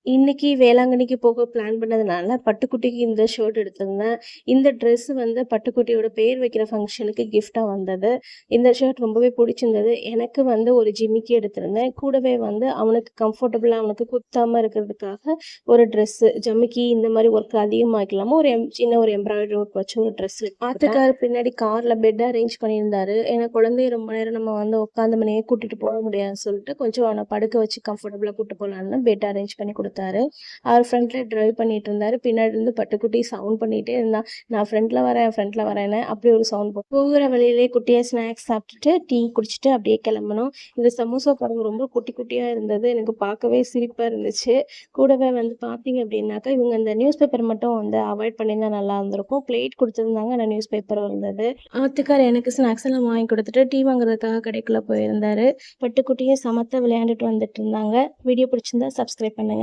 இன்னைக்கு வேளாங்கண்ணிக்கு போக பிளான் பண்ணதுனால, பட்டுக்குட்டிக்கு இந்த ஷர்ட் எடுத்திருந்தேன். இந்த ட்ரெஸ் வந்து பட்டுக்குட்டியோட பேர் வைக்கிற ஃபங்ஷனுக்கு கிஃப்ட்டா வந்தது. இந்த ஷர்ட் ரொம்பவே புடிச்சிருந்தது. எனக்கு வந்து ஒரு ஜிமிக்கி எடுத்திருந்தேன். கூடவே வந்து அவனுக்கு கம்ஃபர்டபுளா அவனுக்கு குத்தாம இருக்கிறதுக்காக ஒரு ட்ரெஸ்ஸு, ஜமிக்கி இந்த மாரி ஒர்க் அதிகமா வைக்கலாம ஒரு சின்ன ஒரு எம்ப்ராய்டரி ஒர்க் வச்சு ஒரு ட்ரெஸ் ஆத்துக்காரு பின்னாடி கார்ல பெட் அரேஞ்ச் பண்ணியிருந்தாரு. ஏன்னா குழந்தைய ரொம்ப நேரம் நம்ம வந்து உட்காந்த மணியே கூட்டிட்டு போக முடியாதுன்னு சொல்லிட்டு, கொஞ்சம் அவன படுக்க வச்சு கம்ஃபர்டபுளா கூட்டு போலான்னு பெட் அரேஞ்ச் பண்ணி குடுத்தாரு. அவர் ஃப்ரண்ட்ல டிரைவ் பண்ணிட்டு இருந்தாரு. பின்னாடி இருந்து பட்டுக்குட்டி சவுண்ட் பண்ணிட்டே இருந்தான். நான் ஃப்ரண்ட்ல வரேன்னு அப்படி ஒரு சவுண்ட் போகிற வழியிலே குட்டியா ஸ்நாக்ஸ் சாப்பிட்டுட்டு டீ குடிச்சிட்டு அப்படியே கிளம்பணும். இந்த சமோசா படம் ரொம்ப குட்டி குட்டியா இருந்தது. எனக்கு பார்க்கவே சிரிப்பா இருந்துச்சு. கூடவே வந்து பார்த்தீங்க அப்படின்னாக்கா, இவங்க இந்த நியூஸ் பேப்பர் மட்டும் வந்து அவாய்ட் பண்ணியிருந்தா நல்லா இருந்திருக்கும். பிளேட் குடுத்துருந்தாங்க. ஆனா நியூஸ் பேப்பரும் இருந்தது. ஆத்துக்கார் எனக்கு ஸ்நாக்ஸ் எல்லாம் வாங்கி குடுத்துட்டு டீ வாங்குறதுக்காக கடைக்குள்ள போயிருந்தாரு. பட்டுக்குட்டியும் சமத்தா விளையாண்டுட்டு வந்துட்டு இருந்தாங்க. வீடியோ பிடிச்சிருந்தா சப்ஸ்கிரைப் பண்ணுங்க.